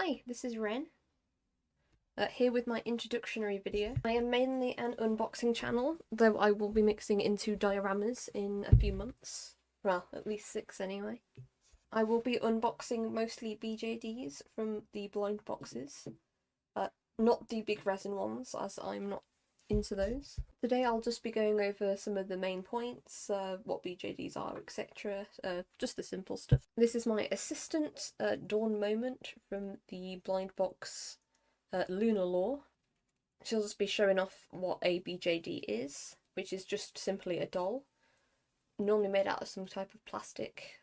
Hi, this is Ren, here with my introductory video. I am mainly an unboxing channel, though I will be mixing into dioramas in a few months. Well, at least 6 anyway. I will be unboxing mostly BJDs from the blind boxes, not the big resin ones, as I'm not into those. Today I'll just be going over some of the main points, what BJDs are, etc. Just the simple stuff. This is my assistant, Dawn Moment, from the blind box Lunar Law. She'll just be showing off what a BJD is, which is just simply a doll, normally made out of some type of plastic,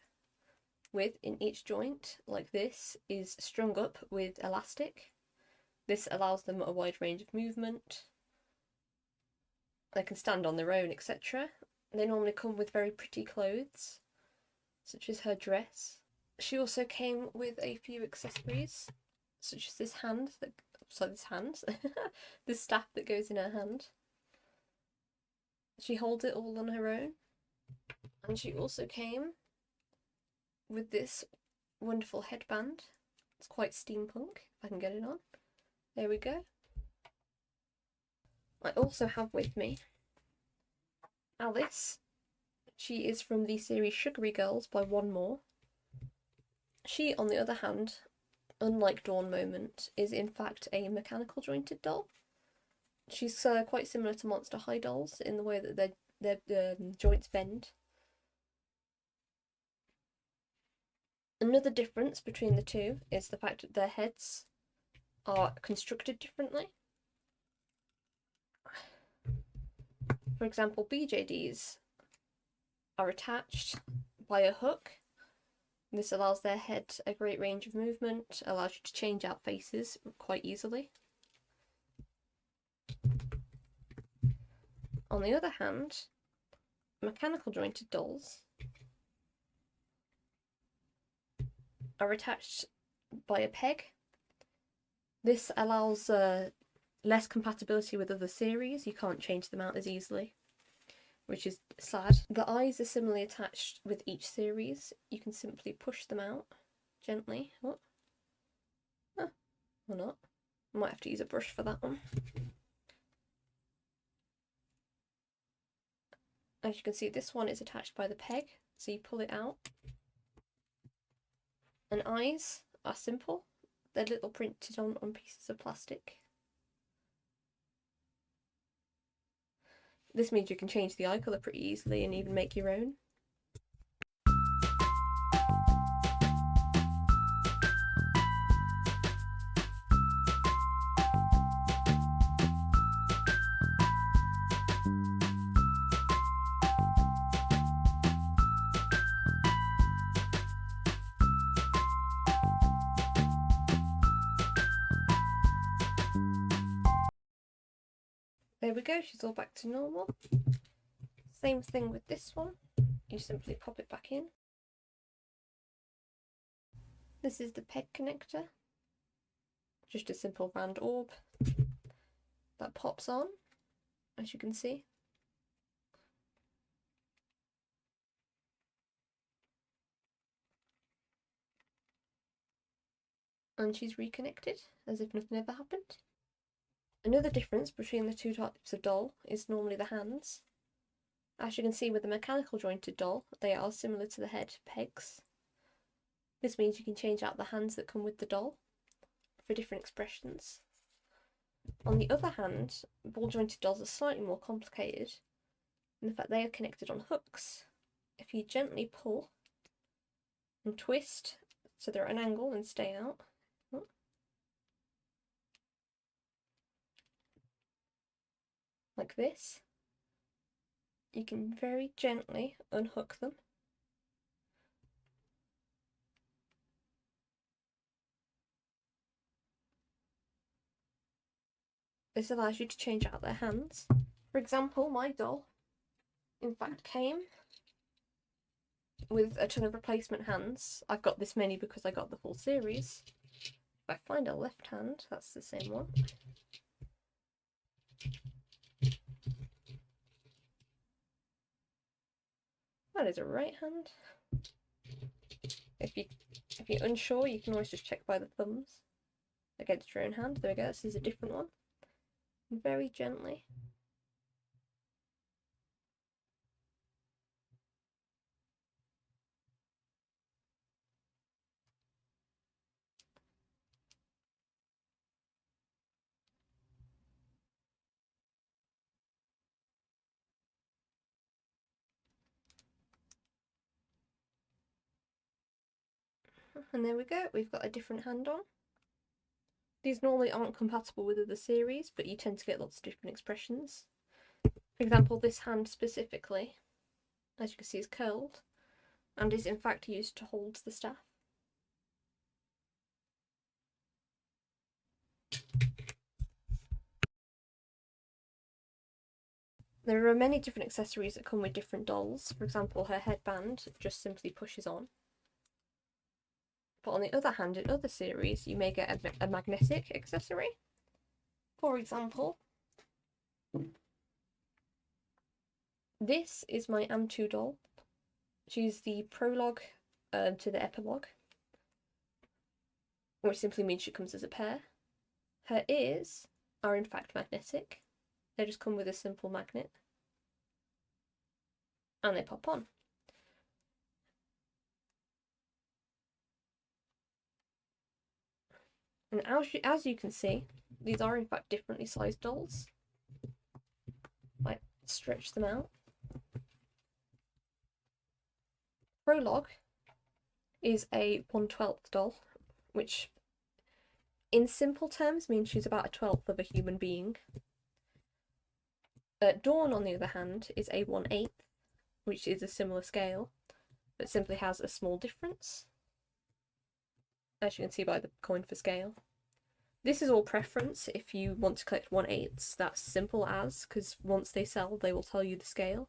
with in each joint, like this, is strung up with elastic. This allows them a wide range of movement. They can stand on their own, etc. They normally come with very pretty clothes, such as her dress. She also came with a few accessories, such as this this staff that goes in her hand. She holds it all on her own. And she also came with this wonderful headband. It's quite steampunk, if I can get it on. There we go. I also have with me Alice. She is from the series Sugary Girls by One More. She, on the other hand, unlike Dawn Moment, is in fact a mechanical jointed doll. She's quite similar to Monster High dolls in the way that their joints bend. Another difference between the two is the fact that their heads are constructed differently. For example, BJDs are attached by a hook. This allows their head a great range of movement, allows you to change out faces quite easily. On the other hand, mechanical jointed dolls are attached by a peg. This allows less compatibility with other series. You can't change them out as easily, which is sad. The eyes are similarly attached with each series. You can simply push them out gently. Or not. I might have to use a brush for that one. As you can see, this one is attached by the peg, so you pull it out. And eyes are simple. They're little printed on pieces of plastic. This means you can change the eye colour pretty easily and even make your own. There we go, she's all back to normal. Same thing with this one. You simply pop it back in. This is the peg connector. Just a simple round orb that pops on, as you can see. And she's reconnected, as if nothing ever happened. Another difference between the two types of doll is normally the hands. As you can see with the mechanical jointed doll, they are similar to the head pegs. This means you can change out the hands that come with the doll for different expressions. On the other hand, ball jointed dolls are slightly more complicated in the fact they are connected on hooks. If you gently pull and twist so they're at an angle and stay out, like this, you can very gently unhook them. This allows you to change out their hands. For example, my doll, in fact, came with a ton of replacement hands. I've got this many because I got the full series. If I find a left hand, that's the same one. That is a right hand. If you're unsure, you can always just check by the thumbs. against your own hand. There we go, this is a different one. Very gently. And there we go, we've got a different hand on. These normally aren't compatible with other series, but you tend to get lots of different expressions. For example, this hand specifically, as you can see, is curled and is in fact used to hold the staff. There are many different accessories that come with different dolls. For example, her headband just simply pushes on. But on the other hand, in other series, you may get a magnetic accessory. For example, this is my Am2 doll. She's the prologue to the epilogue, which simply means she comes as a pair. Her ears are in fact magnetic. They just come with a simple magnet. And they pop on. And as you can see, these are in fact differently sized dolls. I stretch them out. Prologue is a 1/12 doll, which in simple terms means she's about a 12th of a human being. Dawn, on the other hand, is a 1/8, which is a similar scale, but simply has a small difference, as you can see by the coin for scale. This is all preference. If you want to collect 1/8s, that's simple as, because once they sell, they will tell you the scale.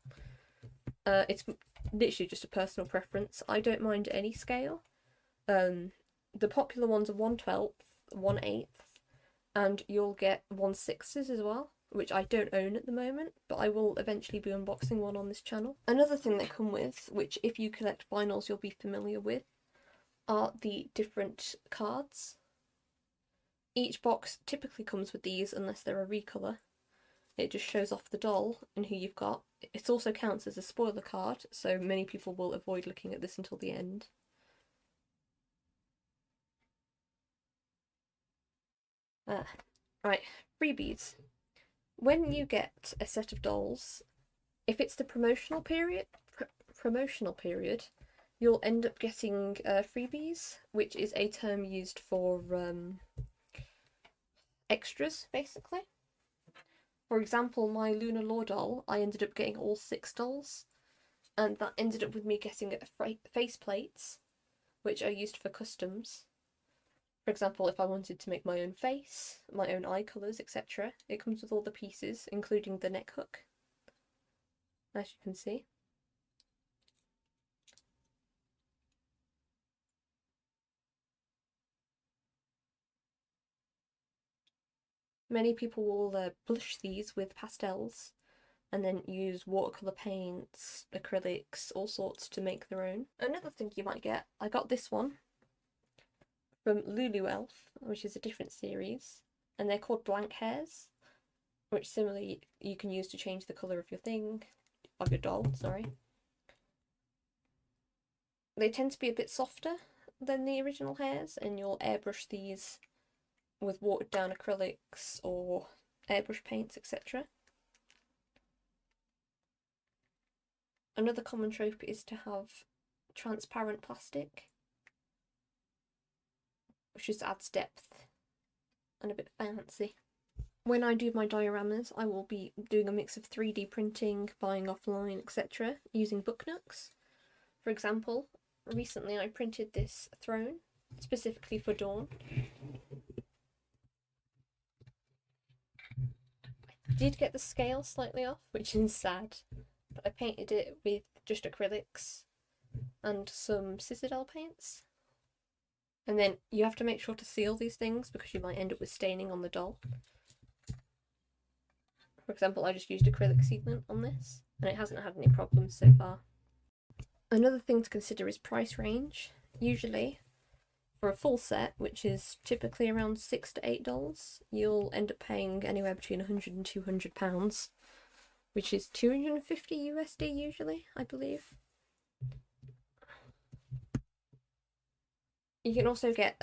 It's literally just a personal preference. I don't mind any scale. The popular ones are 1/12, 1/8, and you'll get 1/6s as well, which I don't own at the moment, but I will eventually be unboxing one on this channel. Another thing they come with, which if you collect vinyls you'll be familiar with, are the different cards. Each box typically comes with these unless they're a recolor. It just shows off the doll and who you've got. It also counts as a spoiler card, so many people will avoid looking at this until the end. Right, freebies. When you get a set of dolls, if it's the promotional period, you'll end up getting freebies, which is a term used for extras, basically. For example, my Lunar Law doll, I ended up getting all 6 dolls, and that ended up with me getting face plates, which are used for customs. For example, if I wanted to make my own face, my own eye colours, etc., it comes with all the pieces, including the neck hook, as you can see. Many people will blush these with pastels and then use watercolour paints, acrylics, all sorts to make their own. Another thing you might get, I got this one from Lulu Elf, which is a different series, and they're called blank hairs, which similarly you can use to change the colour of your thing, of your doll, sorry. They tend to be a bit softer than the original hairs, and you'll airbrush these with watered down acrylics or airbrush paints, etc. Another common trope is to have transparent plastic, which just adds depth and a bit fancy. When I do my dioramas, I will be doing a mix of 3D printing, buying offline, etc., using book nooks. For example, recently I printed this throne, specifically for Dawn. I did get the scale slightly off, which is sad, but I painted it with just acrylics and some Citadel paints. And then you have to make sure to seal these things because you might end up with staining on the doll. For example, I just used acrylic sealant on this, and it hasn't had any problems so far. Another thing to consider is price range. Usually, For a full set, which is typically around $6 to $8, you'll end up paying anywhere between £100 and £200, which is 250 USD usually, I believe. You can also get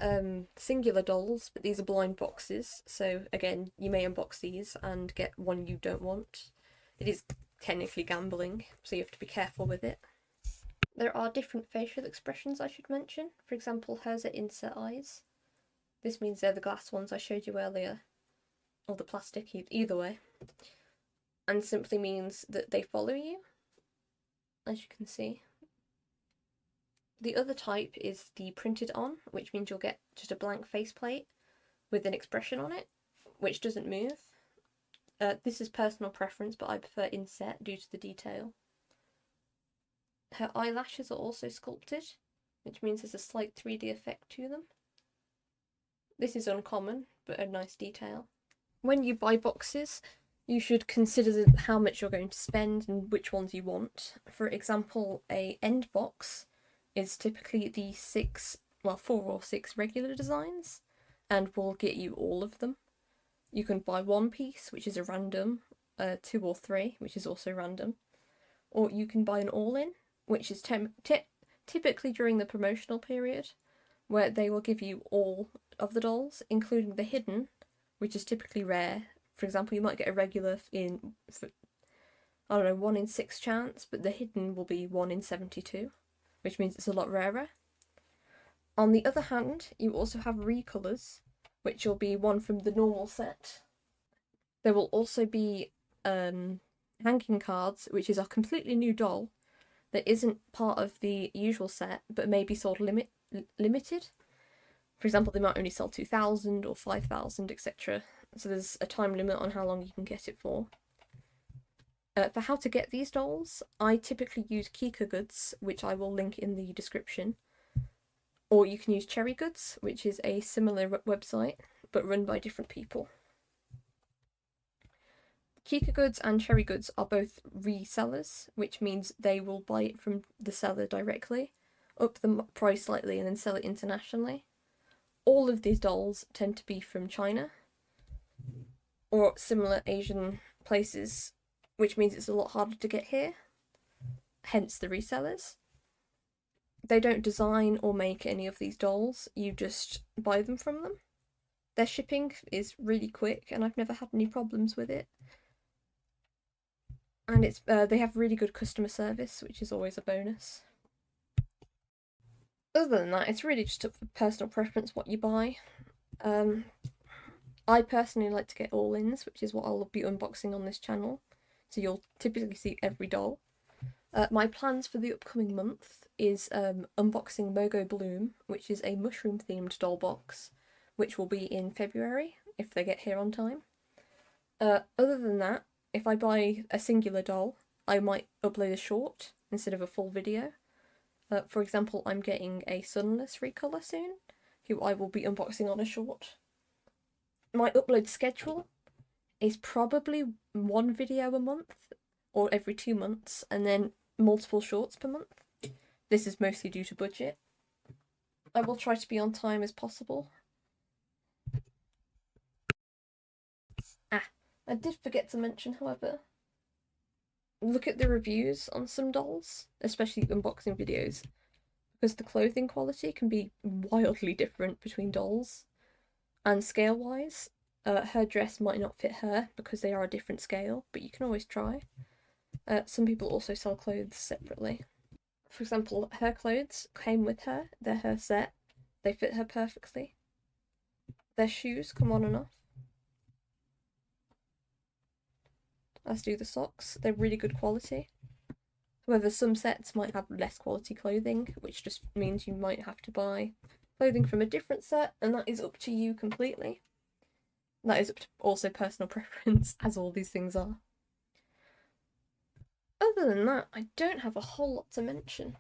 singular dolls, but these are blind boxes, so again, you may unbox these and get one you don't want. It is technically gambling, so you have to be careful with it. There are different facial expressions I should mention. For example, hers are inset eyes. This means they're the glass ones I showed you earlier, or the plastic, either way. And simply means that they follow you, as you can see. The other type is the printed on, which means you'll get just a blank faceplate with an expression on it, which doesn't move. This is personal preference, but I prefer inset due to the detail. Her eyelashes are also sculpted, which means there's a slight 3D effect to them. This is uncommon, but a nice detail. When you buy boxes, you should consider how much you're going to spend and which ones you want. For example, a end box is typically the 4 or 6 regular designs, and will get you all of them. You can buy one piece, which is a random, 2 or 3, which is also random, or you can buy an all-in, which is typically during the promotional period, where they will give you all of the dolls, including the hidden, which is typically rare. For example, you might get a regular in, I don't know, 1 in 6 chance, but the hidden will be 1 in 72. Which means it's a lot rarer. On the other hand, you also have recolours, which will be one from the normal set. There will also be hanging cards, which is a completely new doll that isn't part of the usual set, but may be sold limited. For example, they might only sell 2,000 or 5,000, etc. So there's a time limit on how long you can get it for. For how to get these dolls, I typically use Kika Goods, which I will link in the description. Or you can use Cherry Goods, which is a similar website, but run by different people. Kika Goods and Cherry Goods are both resellers, which means they will buy it from the seller directly, up the price slightly, and then sell it internationally. All of these dolls tend to be from China, or similar Asian places, which means it's a lot harder to get here, hence the resellers. They don't design or make any of these dolls, you just buy them from them. Their shipping is really quick, and I've never had any problems with it. And they have really good customer service, which is always a bonus. Other than that, it's really just up for personal preference what you buy. I personally like to get all-ins, which is what I'll be unboxing on this channel. So you'll typically see every doll. My plans for the upcoming month is unboxing Mogo Bloom, which is a mushroom-themed doll box, which will be in February, if they get here on time. Other than that, if I buy a singular doll, I might upload a short instead of a full video. For example, I'm getting a Sunless recolor soon, who I will be unboxing on a short. My upload schedule is probably 1 video a month, or every 2 months, and then multiple shorts per month. This is mostly due to budget. I will try to be on time as possible. I did forget to mention, however, look at the reviews on some dolls, especially unboxing videos, because the clothing quality can be wildly different between dolls. And scale-wise, her dress might not fit her because they are a different scale, but you can always try. Some people also sell clothes separately. For example, her clothes came with her, they're her set, they fit her perfectly. Their shoes come on and off, as do the socks. They're really good quality. However, some sets might have less quality clothing, which just means you might have to buy clothing from a different set, and that is up to you completely. That is up to also personal preference, as all these things are. Other than that, I don't have a whole lot to mention.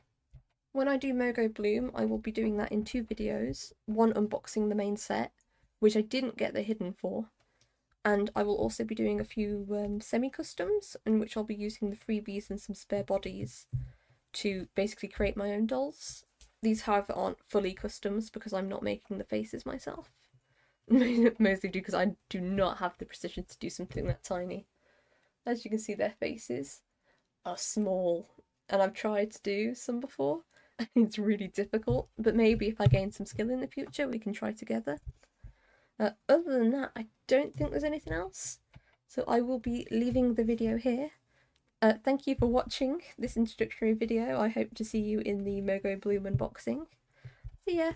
When I do Mogo Bloom, I will be doing that in 2 videos. One unboxing the main set, which I didn't get the hidden for, and I will also be doing a few semi-customs, in which I'll be using the freebies and some spare bodies to basically create my own dolls. These, however, aren't fully customs because I'm not making the faces myself. Mostly due because I do not have the precision to do something that tiny. As you can see, their faces are small, and I've tried to do some before. It's really difficult, but maybe if I gain some skill in the future, we can try together. Other than that, I don't think there's anything else. So I will be leaving the video here. Thank you for watching this introductory video. I hope to see you in the Mogo Bloom unboxing. See ya!